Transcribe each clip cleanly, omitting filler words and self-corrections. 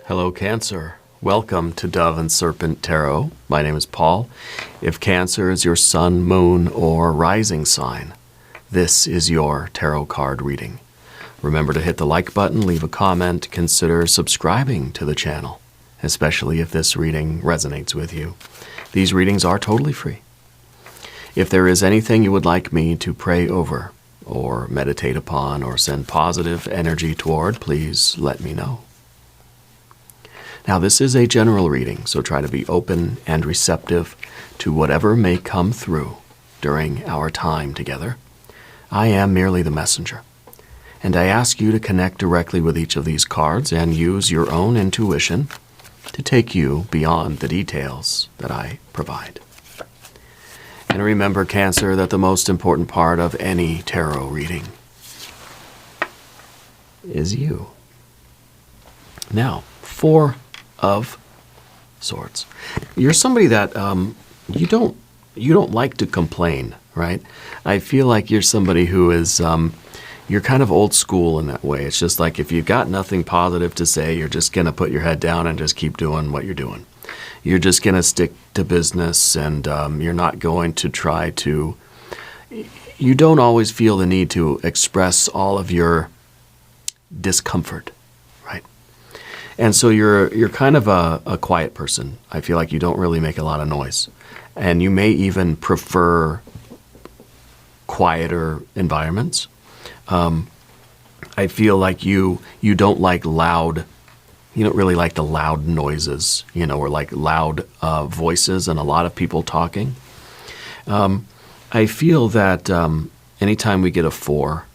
Hello, Cancer. Welcome to Dove and Serpent Tarot. My name is Paul. If Cancer is your sun, moon, or rising sign, this is your tarot card reading. Remember to hit the like button, leave a comment, consider subscribing to the channel, especially if this reading resonates with you. These readings are totally free. If there is anything you would like me to pray over, or meditate upon, or send positive energy toward, please let me know. Now, this is a general reading, so try to be open and receptive to whatever may come through during our time together. I am merely the messenger, and I ask you to connect directly with each of these cards and use your own intuition to take you beyond the details that I provide. And remember, Cancer, that the most important part of any tarot reading is you. Now, Four of Swords. You're somebody that you don't like to complain, right? I feel like you're somebody who is you're kind of old school in that way. It's just like if you've got nothing positive to say, you're just going to put your head down and just keep doing what you're doing. You're just going to stick to business, and you're not going to try to. You don't always feel the need to express all of your discomfort. And so you're kind of a quiet person. I feel like you don't really make a lot of noise. And you may even prefer quieter environments. I feel like you don't like loud, you don't really like the loud noises, or like loud voices and a lot of people talking. I feel that anytime we get a 4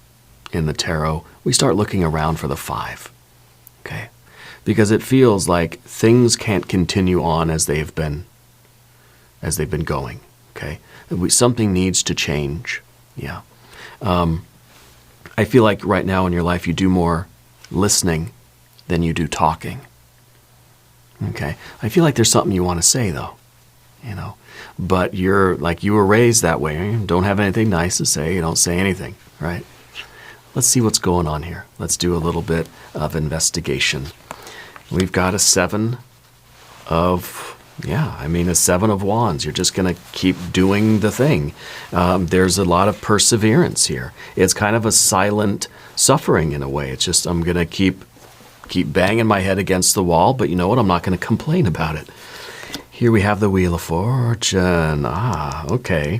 in the tarot, we start looking around for the 5, okay? Because it feels like things can't continue on as they've been going. Okay, something needs to change. Yeah, I feel like right now in your life you do more listening than you do talking. Okay, I feel like there's something you want to say though, but you're like you were raised that way. You don't have anything nice to say. You don't say anything, right? Let's see what's going on here. Let's do a little bit of investigation. We've got a 7 of Wands. You're just going to keep doing the thing. There's a lot of perseverance here. It's kind of a silent suffering in a way. It's just I'm going to keep banging my head against the wall, but you know what? I'm not going to complain about it. Here we have the Wheel of Fortune. Okay.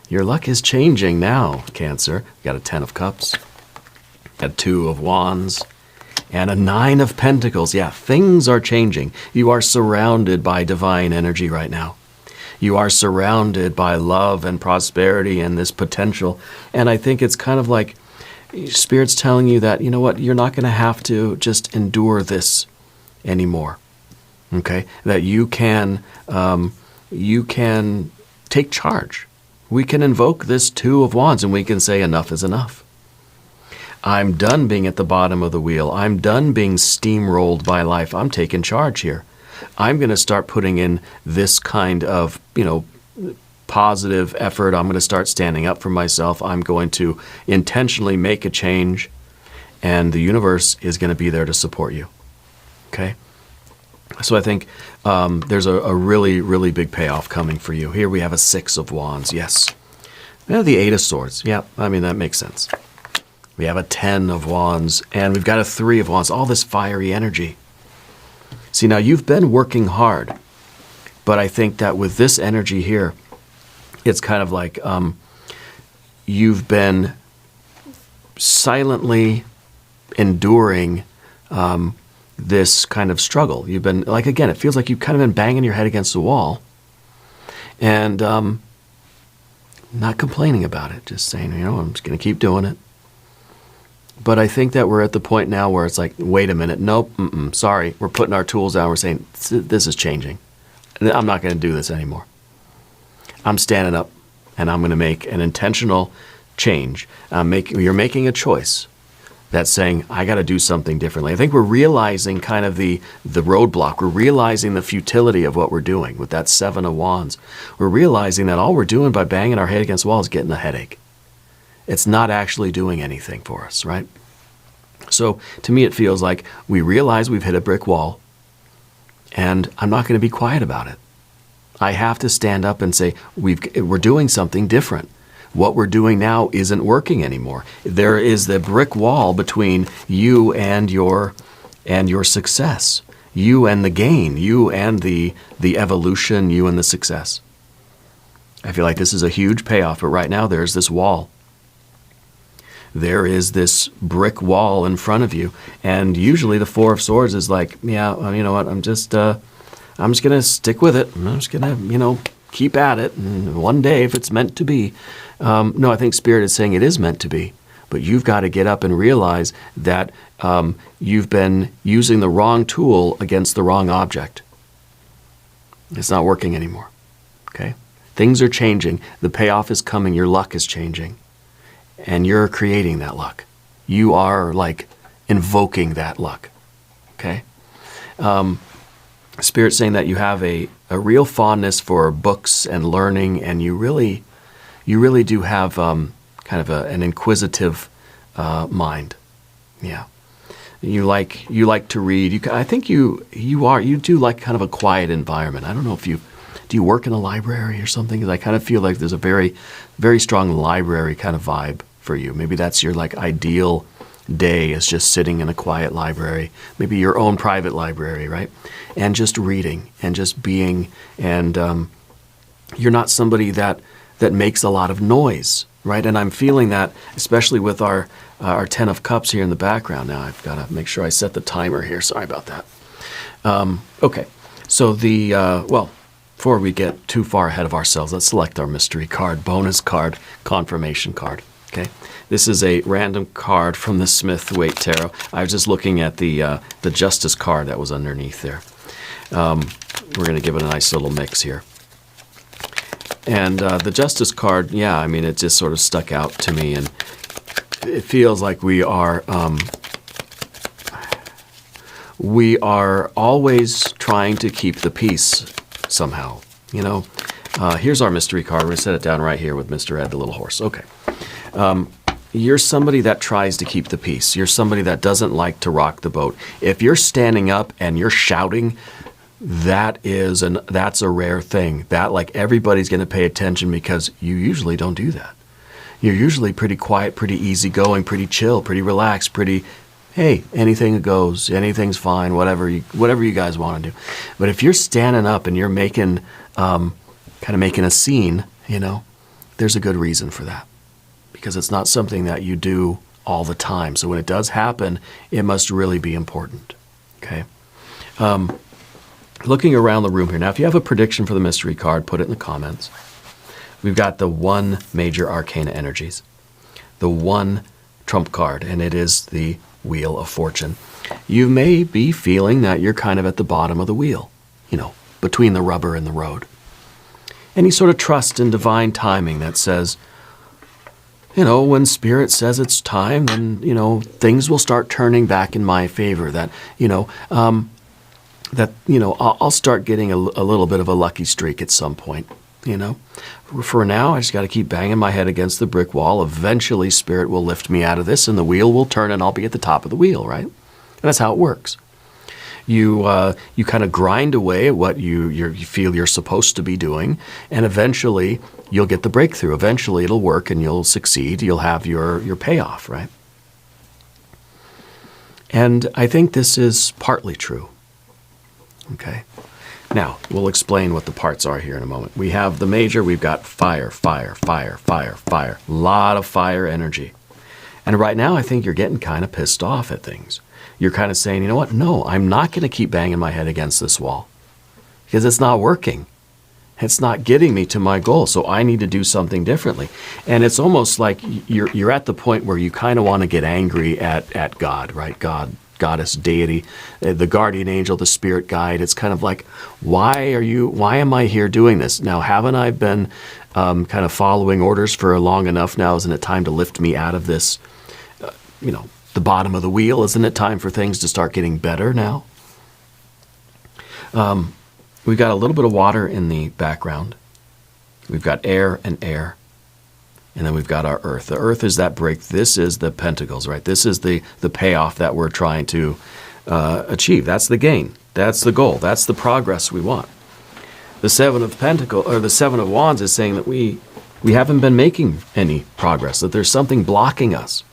Your luck is changing now, Cancer. You got a 10 of Cups, a 2 of Wands, and a 9 of Pentacles. Yeah, things are changing. You are surrounded by divine energy right now. You are surrounded by love and prosperity and this potential. And I think it's kind of like Spirit's telling you that, you know what, you're not going to have to just endure this anymore. Okay? That you can take charge. We can invoke this 2 of Wands and we can say enough is enough. I'm done being at the bottom of the wheel. I'm done being steamrolled by life. I'm taking charge here. I'm going to start putting in this kind of, positive effort. I'm going to start standing up for myself. I'm going to intentionally make a change, and the universe is going to be there to support you. Okay? So I think there's a really, really big payoff coming for you. Here we have a 6 of Wands. Yes. We have the 8 of Swords. Yeah, that makes sense. We have a 10 of Wands, and we've got a 3 of Wands, all this fiery energy. See, now you've been working hard, but I think that with this energy here, it's kind of like you've been silently enduring this kind of struggle. You've been, like, again, it feels like you've kind of been banging your head against the wall and not complaining about it, just saying, I'm just going to keep doing it. But I think that we're at the point now where it's like, wait a minute, nope, sorry. We're putting our tools down. We're saying, this is changing. I'm not going to do this anymore. I'm standing up, and I'm going to make an intentional change. You're making a choice that's saying, I got to do something differently. I think we're realizing kind of the roadblock. We're realizing the futility of what we're doing with that 7 of Wands. We're realizing that all we're doing by banging our head against the wall is getting a headache. It's not actually doing anything for us, right? So to me, it feels like we realize we've hit a brick wall. and I'm not going to be quiet about it. I have to stand up and say, we're doing something different. What we're doing now isn't working anymore. There is the brick wall between you and your success, you and the gain, you and the evolution, you and the success. I feel like this is a huge payoff, but right now there's this wall. There is this brick wall in front of you, and usually the Four of Swords is like, yeah, you know what, I'm just going to stick with it. I'm just going to, keep at it, and one day if it's meant to be. No, I think Spirit is saying it is meant to be, but you've got to get up and realize that you've been using the wrong tool against the wrong object. It's not working anymore, okay? Things are changing. The payoff is coming. Your luck is changing. And you're creating that luck. You are like invoking that luck, okay? Spirit's saying that you have a real fondness for books and learning, and you really do have kind of an inquisitive mind. Yeah, you like to read. I think you do like kind of a quiet environment. I don't know if do you work in a library or something? 'Cause I kind of feel like there's a very, very strong library kind of vibe for you. Maybe that's your like ideal day, is just sitting in a quiet library, maybe your own private library, right? And just reading and just being, and you're not somebody that makes a lot of noise, right? And I'm feeling that, especially with our Ten of Cups here in the background. Now I've got to make sure I set the timer here. Sorry about that. Okay, so before we get too far ahead of ourselves, let's select our mystery card, bonus card, confirmation card. Okay, this is a random card from the Smith-Waite Tarot. I was just looking at the Justice card that was underneath there. We're going to give it a nice little mix here. And the Justice card, yeah, I mean, it just sort of stuck out to me, and it feels like we are always trying to keep the peace somehow. Here's our mystery card. We're going to set it down right here with Mr. Ed, the little horse. Okay. You're somebody that tries to keep the peace. You're somebody that doesn't like to rock the boat. If you're standing up and you're shouting, that's a rare thing. That, like, everybody's going to pay attention, because you usually don't do that. You're usually pretty quiet, pretty easygoing, pretty chill, pretty relaxed, pretty, hey, anything goes, anything's fine, whatever you guys want to do. But if you're standing up and you're making a scene, there's a good reason for that. Because it's not something that you do all the time. So when it does happen, it must really be important. Okay. Looking around the room here. Now, if you have a prediction for the mystery card, put it in the comments. We've got the 1 major arcana energies, the 1 trump card, and it is the Wheel of Fortune. You may be feeling that you're kind of at the bottom of the wheel, between the rubber and the road. Any sort of trust in divine timing that says, when Spirit says it's time, then, things will start turning back in my favor. I'll start getting a little bit of a lucky streak at some point, For now, I just got to keep banging my head against the brick wall. Eventually, Spirit will lift me out of this, and the wheel will turn, and I'll be at the top of the wheel, right? And that's how it works. You kind of grind away at what you feel you're supposed to be doing, and eventually you'll get the breakthrough. Eventually it'll work and you'll succeed. You'll have your payoff, right? And I think this is partly true. Okay. Now, we'll explain what the parts are here in a moment. We have the major, we've got fire, fire, fire, fire, fire. A lot of fire energy. And right now I think you're getting kind of pissed off at things. You're kind of saying, you know what? No, I'm not going to keep banging my head against this wall because it's not working. It's not getting me to my goal, so I need to do something differently. And it's almost like you're at the point where you kind of want to get angry at God, right? God, goddess, deity, the guardian angel, the spirit guide. It's kind of like, why am I here doing this? Now, haven't I been kind of following orders for long enough now? Isn't it time to lift me out of this, the bottom of the wheel? Isn't it time for things to start getting better now? We've got a little bit of water in the background. We've got air and air. And then we've got our earth. The earth is that break. This is the pentacles, right? This is the payoff that we're trying to achieve. That's the gain. That's the goal. That's the progress we want. The Seven of Pentacles, or the Seven of Wands, is saying that we haven't been making any progress, that there's something blocking us.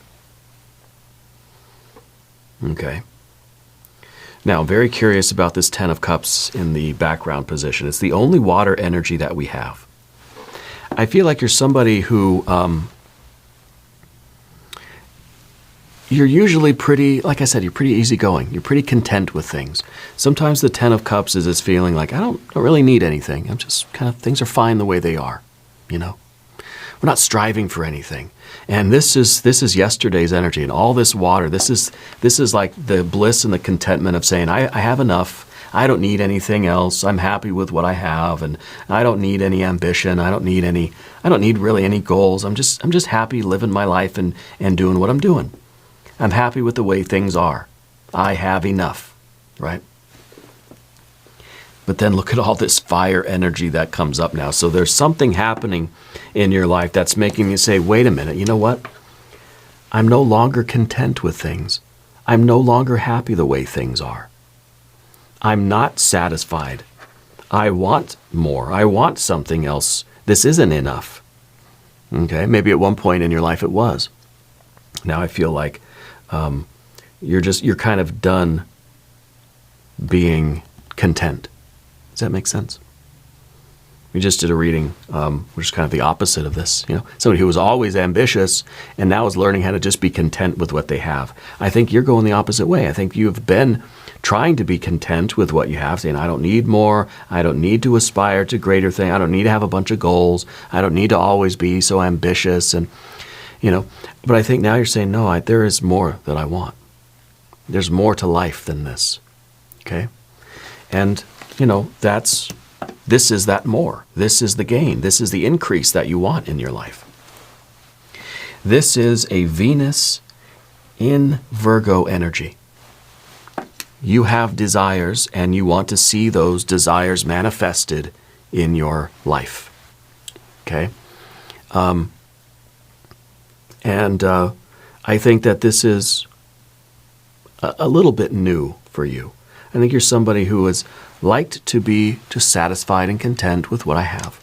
Okay. Now, I'm very curious about this Ten of Cups in the background position. It's the only water energy that we have. I feel like you're somebody who, you're usually pretty, like I said, you're pretty easygoing. You're pretty content with things. Sometimes the Ten of Cups is this feeling like, I don't really need anything. I'm just kind of, things are fine the way they are, you know? We're not striving for anything. And this is yesterday's energy, and all this water, this is like the bliss and the contentment of saying, I have enough. I don't need anything else. I'm happy with what I have, and I don't need any ambition. I don't need really any goals. I'm just happy living my life and doing what I'm doing. I'm happy with the way things are. I have enough, right? But then look at all this fire energy that comes up now. So there's something happening in your life that's making you say, wait a minute, you know what? I'm no longer content with things. I'm no longer happy the way things are. I'm not satisfied. I want more. I want something else. This isn't enough. Okay, maybe at one point in your life it was. Now I feel like you're kind of done being content. Does that make sense? We just did a reading, which is kind of the opposite of this. You know, somebody who was always ambitious and now is learning how to just be content with what they have. I think you're going the opposite way. I think you've been trying to be content with what you have, saying, I don't need more. I don't need to aspire to greater things. I don't need to have a bunch of goals. I don't need to always be so ambitious. And, you know, but I think now you're saying, no, there is more that I want. There's more to life than this. Okay? And, you know, this is that more. This is the gain. This is the increase that you want in your life. This is a Venus in Virgo energy. You have desires and you want to see those desires manifested in your life. Okay? I think that this is a little bit new for you. I think you're somebody who has liked to be just satisfied and content with what I have.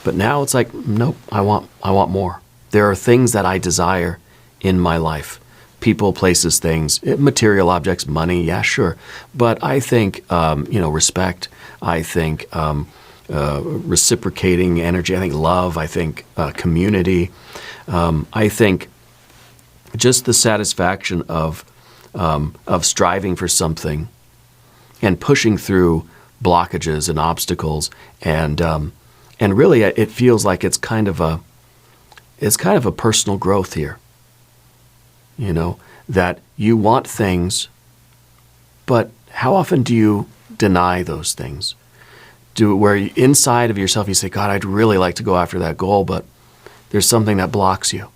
But now it's like, nope, I want more. There are things that I desire in my life. People, places, things, material objects, money, yeah, sure. But I think, respect. I think reciprocating energy. I think love. I think community. I think just the satisfaction of striving for something and pushing through blockages and obstacles, and really, it feels like it's kind of a personal growth here. You know, that you want things, but how often do you deny those things? Where inside of yourself you say, God, I'd really like to go after that goal, but there's something that blocks you.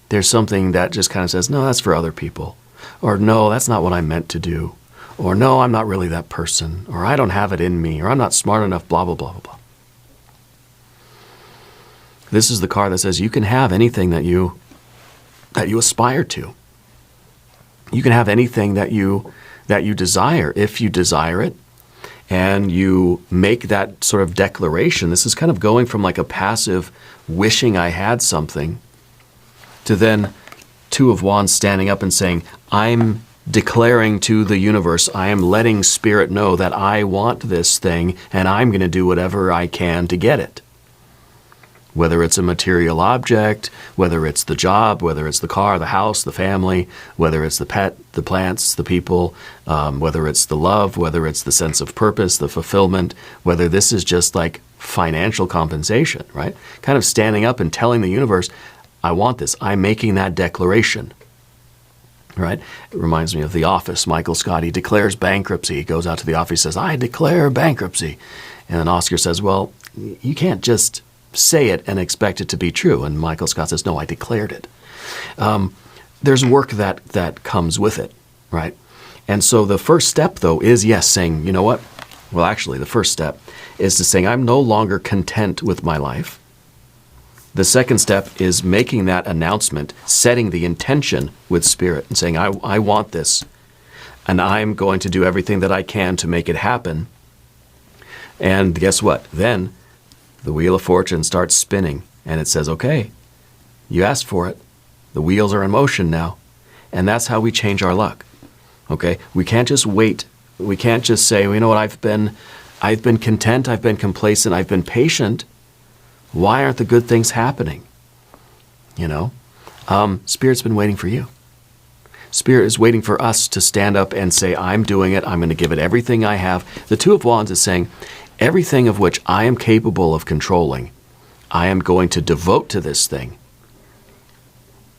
There's something that just kind of says, no, that's for other people, or no, that's not what I meant to do. Or no, I'm not really that person, or I don't have it in me, or I'm not smart enough, blah, blah, blah, blah, blah. This is the card that says you can have anything that you aspire to. You can have anything that you desire if you desire it, and you make that sort of declaration. This is kind of going from like a passive wishing I had something to then Two of Wands standing up and saying, I'm declaring to the universe, I am letting Spirit know that I want this thing, and I'm going to do whatever I can to get it. Whether it's a material object, whether it's the job, whether it's the car, the house, the family, whether it's the pet, the plants, the people, whether it's the love, whether it's the sense of purpose, the fulfillment, whether this is just like financial compensation, right? Kind of standing up and telling the universe, I want this. I'm making that declaration. Right? It reminds me of The Office. Michael Scott, he declares bankruptcy. He goes out to the office, says, I declare bankruptcy. And then Oscar says, well, you can't just say it and expect it to be true. And Michael Scott says, no, I declared it. There's work that comes with it, right? And so the first step, though, is, yes, saying, you know what? Well, actually, the first step is to saying, I'm no longer content with my life. The second step is making that announcement, setting the intention with Spirit and saying, I want this. and I'm going to do everything that I can to make it happen. And guess what? Then the Wheel of Fortune starts spinning, and it says, okay, you asked for it. The wheels are in motion now. And that's how we change our luck. Okay? We can't just wait. We can't just say, well, you know what, I've been content, I've been complacent, I've been patient. Why aren't the good things happening? You know? Spirit's been waiting for you. Spirit is waiting for us to stand up and say, I'm doing it. I'm going to give it everything I have. The Two of Wands is saying, everything of which I am capable of controlling, I am going to devote to this thing.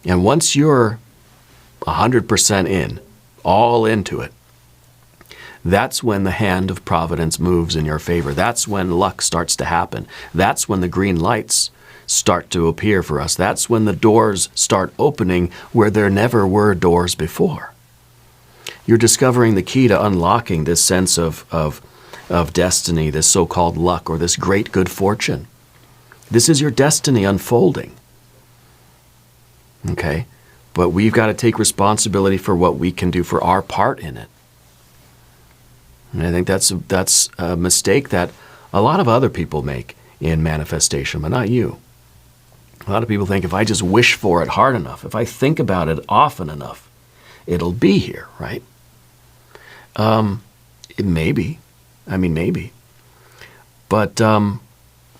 And once you're 100% in, all into it, that's when the hand of providence moves in your favor. That's when luck starts to happen. That's when the green lights start to appear for us. That's when the doors start opening where there never were doors before. You're discovering the key to unlocking this sense of destiny, this so-called luck, or this great good fortune. This is your destiny unfolding. Okay? But we've got to take responsibility for what we can do for our part in it. And I think that's a mistake that a lot of other people make in manifestation, but not you. A lot of people think if I just wish for it hard enough, if I think about it often enough, it'll be here, right? It may be. I mean, maybe. But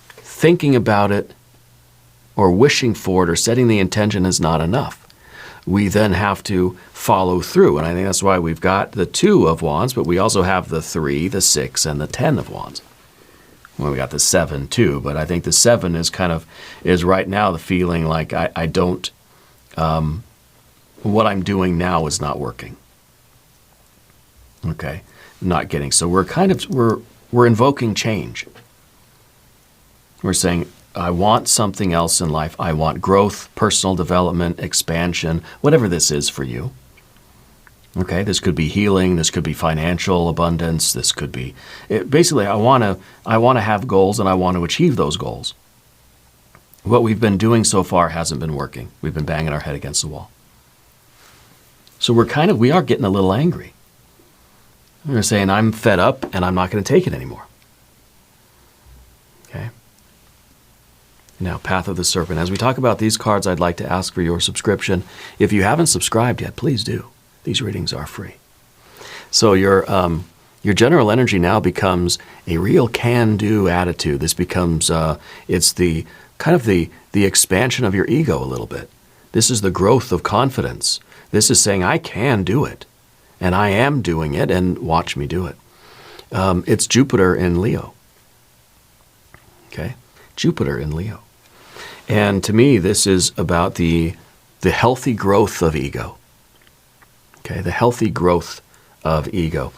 thinking about it or wishing for it or setting the intention is not enough. We then have to follow through. And I think that's why we've got the Two of Wands, but we also have the 3, the 6, and the 10 of Wands. Well, we got the 7 too, but I think the 7 is right now the feeling like I don't, what I'm doing now is not working. Okay, not getting. So we're invoking change. We're saying, I want something else in life. I want growth, personal development, expansion, whatever this is for you. Okay, this could be healing, this could be financial abundance, this could be basically I want to have goals and I want to achieve those goals. What we've been doing so far hasn't been working. We've been banging our head against the wall. So we are getting a little angry. We're saying I'm fed up and I'm not going to take it anymore. Okay? Now, Path of the Serpent. As we talk about these cards, I'd like to ask for your subscription. If you haven't subscribed yet, please do. These readings are free. So your general energy now becomes a real can-do attitude. This becomes it's the kind of the expansion of your ego a little bit. This is the growth of confidence. This is saying I can do it, and I am doing it, and watch me do it. It's Jupiter in Leo. Okay, Jupiter in Leo, and to me, this is about the healthy growth of ego. Okay, the healthy growth of ego.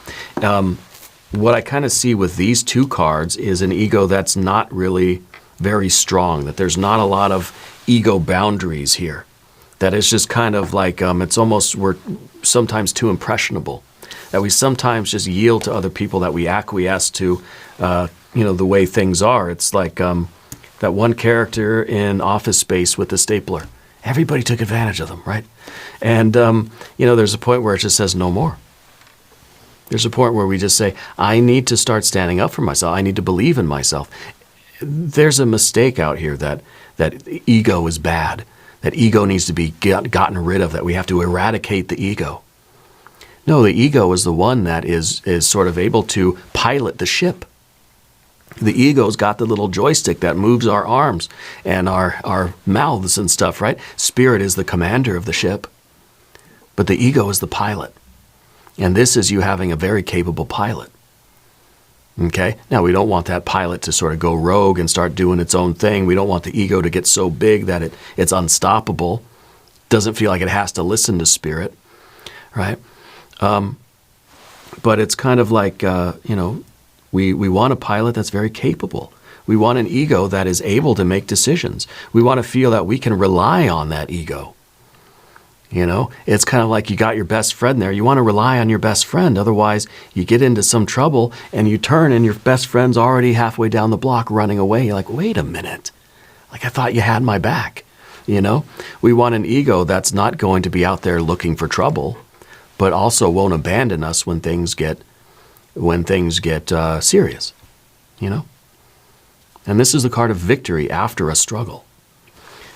What I kind of see with these two cards is an ego that's not really very strong, that there's not a lot of ego boundaries here, that it's just kind of like it's almost we're sometimes too impressionable, that we sometimes just yield to other people, that we acquiesce to the way things are. It's like that one character in Office Space with the stapler. Everybody took advantage of them, right? And, there's a point where it just says no more. There's a point where we just say, I need to start standing up for myself. I need to believe in myself. There's a mistake out here that ego is bad, that ego needs to be gotten rid of, that we have to eradicate the ego. No, the ego is the one that is sort of able to pilot the ship. The ego's got the little joystick that moves our arms and our mouths and stuff, right? Spirit is the commander of the ship, but the ego is the pilot. And this is you having a very capable pilot. Okay? Now, we don't want that pilot to sort of go rogue and start doing its own thing. We don't want the ego to get so big that it's unstoppable, doesn't feel like it has to listen to spirit, right? But it's kind of like, we want a pilot that's very capable. We want an ego that is able to make decisions. We want to feel that we can rely on that ego. It's kind of like you got your best friend there. You want to rely on your best friend. Otherwise, you get into some trouble and you turn and your best friend's already halfway down the block running away. You're like, wait a minute. Like, I thought you had my back. We want an ego that's not going to be out there looking for trouble, but also won't abandon us when things get serious, you know? And this is the card of victory after a struggle.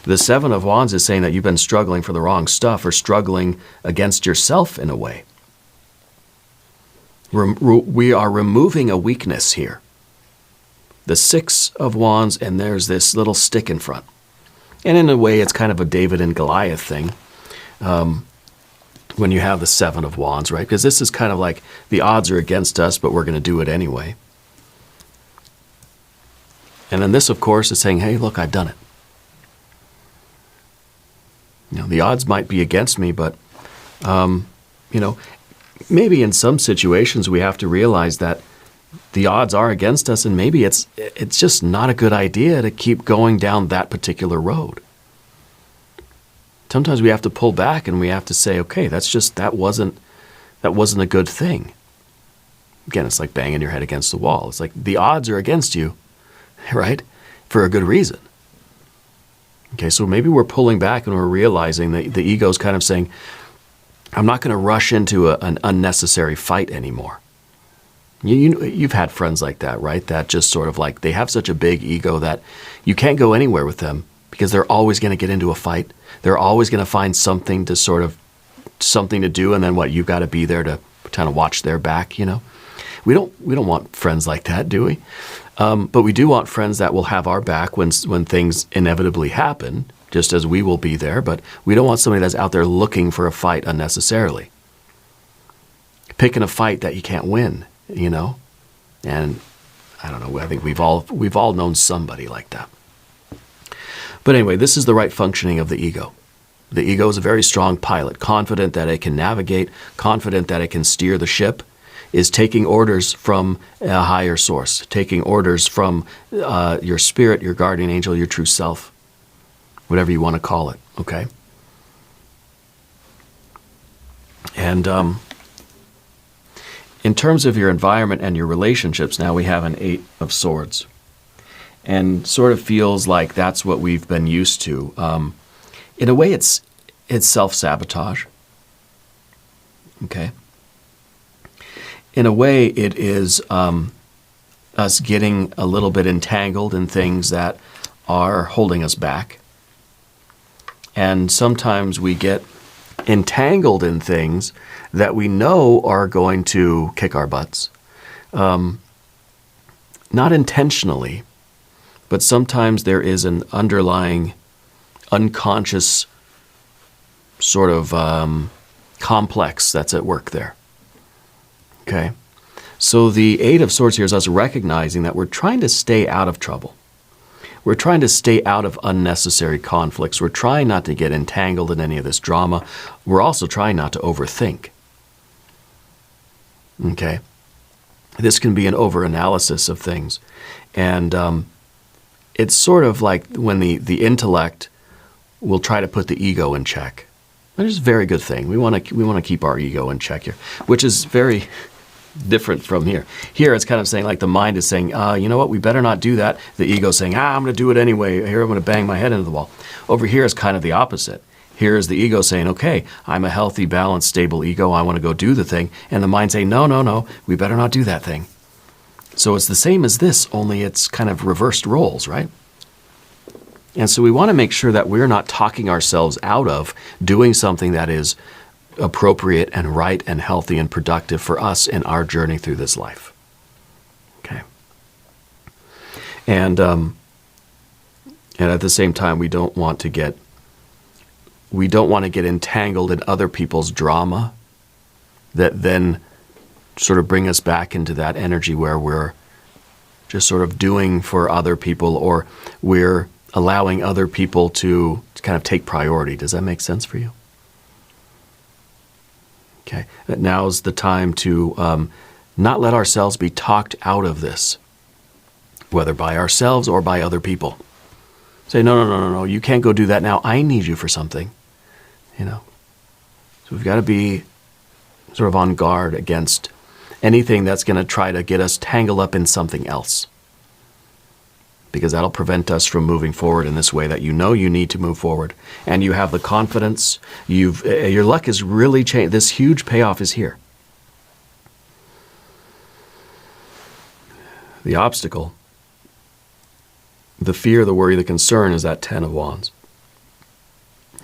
The Seven of Wands is saying that you've been struggling for the wrong stuff or struggling against yourself in a way. We are removing a weakness here. The Six of Wands, and there's this little stick in front. And in a way, it's kind of a David and Goliath thing when you have the Seven of Wands, right? Because this is kind of like the odds are against us, but we're going to do it anyway. And then this, of course, is saying, hey, look, I've done it. You know, the odds might be against me, but, you know, maybe in some situations we have to realize that the odds are against us, and maybe it's just not a good idea to keep going down that particular road. Sometimes we have to pull back and we have to say, okay, that wasn't a good thing. Again, it's like banging your head against the wall. It's like the odds are against you, right? For a good reason. Okay, so maybe we're pulling back and we're realizing that the ego's kind of saying, I'm not going to rush into an unnecessary fight anymore. You've had friends like that, right? That just sort of like, they have such a big ego that you can't go anywhere with them because they're always going to get into a fight. They're always going to find something to do, and then what, you've got to be there to kind of watch their back, you know? We don't want friends like that, do we? But we do want friends that will have our back when things inevitably happen, just as we will be there. But we don't want somebody that's out there looking for a fight unnecessarily, picking a fight that you can't win, you know. And I don't know. I think we've all known somebody like that. But anyway, this is the right functioning of the ego. The ego is a very strong pilot, confident that it can navigate, confident that it can steer the ship, is taking orders from a higher source, taking orders from your spirit, your guardian angel, your true self, whatever you want to call it, okay? And in terms of your environment and your relationships, now we have an Eight of Swords. And sort of feels like that's what we've been used to. In a way, it's self-sabotage, okay? In a way, it is us getting a little bit entangled in things that are holding us back. And sometimes we get entangled in things that we know are going to kick our butts. Not intentionally, but sometimes there is an underlying unconscious sort of complex that's at work there. Okay, so the Eight of Swords here is us recognizing that we're trying to stay out of trouble. We're trying to stay out of unnecessary conflicts. We're trying not to get entangled in any of this drama. We're also trying not to overthink. Okay, this can be an overanalysis of things. And it's sort of like when the intellect will try to put the ego in check. Which is a very good thing. We want to keep our ego in check here, which is very different from here. Here it's kind of saying like the mind is saying, you know what, we better not do that. The ego's saying, I'm going to do it anyway. Here I'm going to bang my head into the wall. Over here is kind of the opposite. Here is the ego saying, okay, I'm a healthy, balanced, stable ego. I want to go do the thing. And the mind saying, no, we better not do that thing. So it's the same as this, only it's kind of reversed roles, right? And so we want to make sure that we're not talking ourselves out of doing something that is appropriate and right and healthy and productive for us in our journey through this life. Okay. And at the same time, we don't want to get entangled in other people's drama that then sort of bring us back into that energy where we're just sort of doing for other people, or we're allowing other people to kind of take priority. Does that make sense for you? Okay. Now's the time to not let ourselves be talked out of this, whether by ourselves or by other people. Say, no, you can't go do that now. I need you for something, you know. So we've got to be sort of on guard against anything that's going to try to get us tangled up in something else. because that'll prevent us from moving forward in this way that you know you need to move forward. And you have the confidence. Your luck is really changed. This huge payoff is here. The obstacle, the fear, the worry, the concern is that Ten of Wands.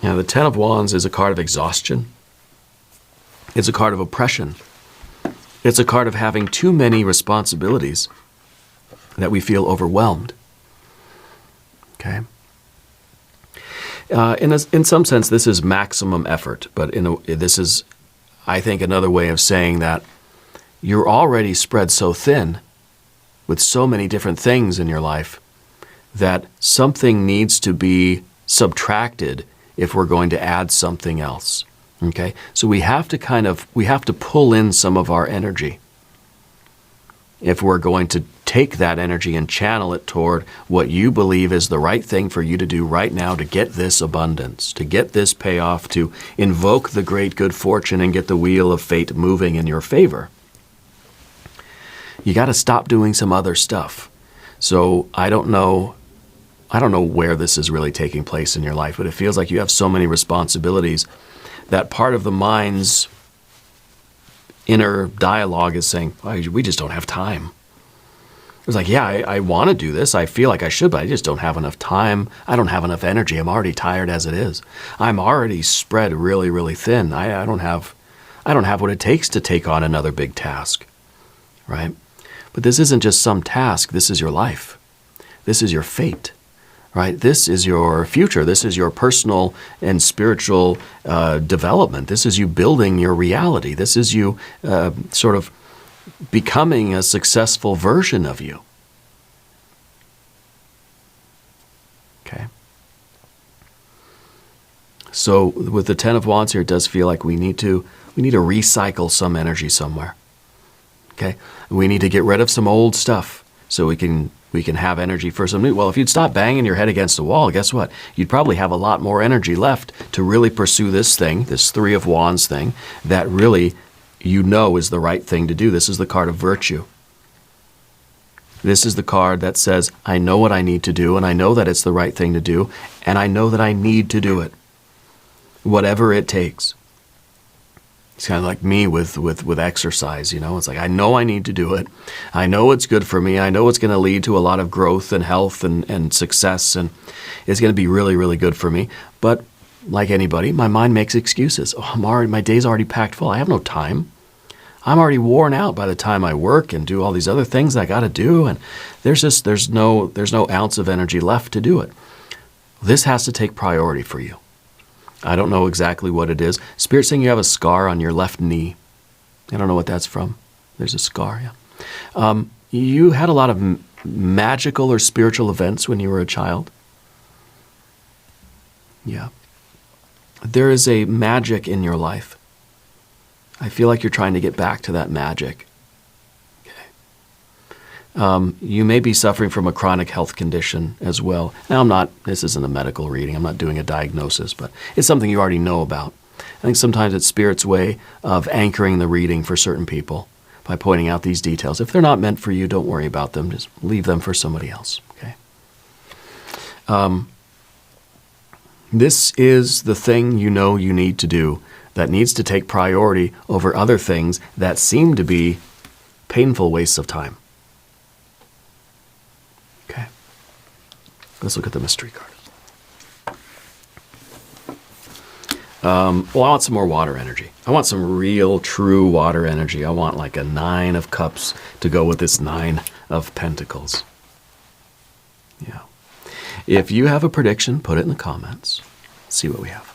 Now, the Ten of Wands is a card of exhaustion. It's a card of oppression. It's a card of having too many responsibilities that we feel overwhelmed. Okay? In some sense, this is maximum effort, but this is, I think, another way of saying that you're already spread so thin with so many different things in your life that something needs to be subtracted if we're going to add something else. Okay? So we have to pull in some of our energy if we're going to take that energy and channel it toward what you believe is the right thing for you to do right now to get this abundance, to get this payoff, to invoke the great good fortune and get the wheel of fate moving in your favor. You got to stop doing some other stuff. So I don't know where this is really taking place in your life, but it feels like you have so many responsibilities that part of the mind's inner dialogue is saying, oh, we just don't have time. It's like, yeah, I want to do this. I feel like I should, but I just don't have enough time. I don't have enough energy. I'm already tired as it is. I'm already spread really, really thin. I don't have what it takes to take on another big task, right? But this isn't just some task. This is your life. This is your fate, right? This is your future. This is your personal and spiritual development. This is you building your reality. This is you sort of becoming a successful version of you. Okay. So with the Ten of Wands here, it does feel like we need to recycle some energy somewhere. Okay. We need to get rid of some old stuff so we can have energy for some new. Well, if you'd stop banging your head against the wall, guess what? You'd probably have a lot more energy left to really pursue this thing, this Three of Wands thing, that really you know is the right thing to do. This is the card of virtue. This is the card that says, I know what I need to do, and I know that it's the right thing to do, and I know that I need to do it, whatever it takes. It's kind of like me with exercise, you know. It's like, I know I need to do it. I know it's good for me. I know it's going to lead to a lot of growth and health and success, and it's going to be really, really good for me. But like anybody, my mind makes excuses. Oh, my day's already packed full. I have no time. I'm already worn out by the time I work and do all these other things I got to do, and there's no ounce of energy left to do it. This has to take priority for you. I don't know exactly what it is. Spirit's saying you have a scar on your left knee. I don't know what that's from. There's a scar, yeah. You had a lot of magical or spiritual events when you were a child. Yeah. There is a magic in your life. I feel like you're trying to get back to that magic. Okay. You may be suffering from a chronic health condition as well. Now, this isn't a medical reading. I'm not doing a diagnosis, but it's something you already know about. I think sometimes it's Spirit's way of anchoring the reading for certain people by pointing out these details. If they're not meant for you, don't worry about them. Just leave them for somebody else. Okay. This is the thing you know you need to do that needs to take priority over other things that seem to be painful wastes of time. Okay. Let's look at the mystery card. Well, I want some more water energy. I want some real, true water energy. I want like a 9 of Cups to go with this 9 of Pentacles. Yeah. If you have a prediction, put it in the comments. Let's see what we have.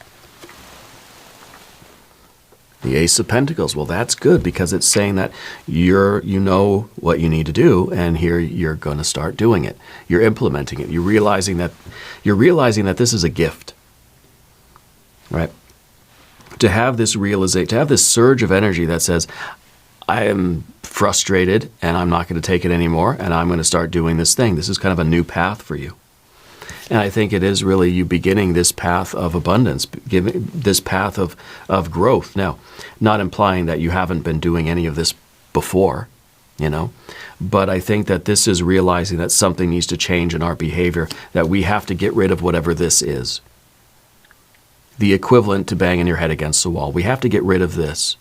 The Ace of Pentacles. Well, that's good because it's saying that you know what you need to do, and here you're going to start doing it. You're implementing it. You're realizing that this is a gift, right? To have this realization, to have this surge of energy that says, I am frustrated and I'm not going to take it anymore, and I'm going to start doing this thing. This is kind of a new path for you. And I think it is really you beginning this path of abundance, giving this path of growth. Now, not implying that you haven't been doing any of this before. you know. But I think that this is realizing that something needs to change in our behavior, that we have to get rid of whatever this is. The equivalent to banging your head against the wall. We have to get rid of this.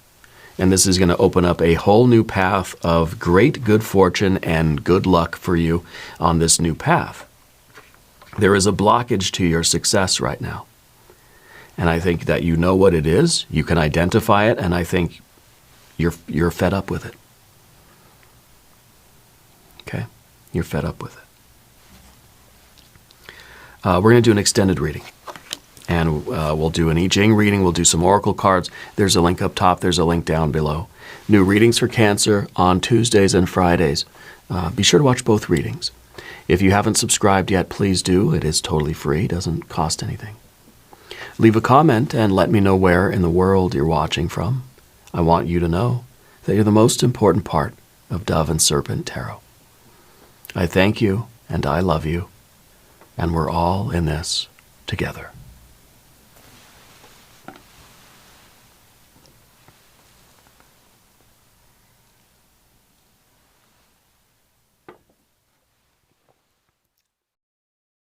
And this is going to open up a whole new path of great good fortune and good luck for you on this new path. There is a blockage to your success right now. And I think that you know what it is, you can identify it, and I think you're fed up with it. Okay? You're fed up with it. We're going to do an extended reading. And we'll do an I Ching reading. We'll do some oracle cards. There's a link up top. There's a link down below. New readings for Cancer on Tuesdays and Fridays. Be sure to watch both readings. If you haven't subscribed yet, please do. It is totally free. It doesn't cost anything. Leave a comment and let me know where in the world you're watching from. I want you to know that you're the most important part of Dove and Serpent Tarot. I thank you and I love you, and we're all in this together.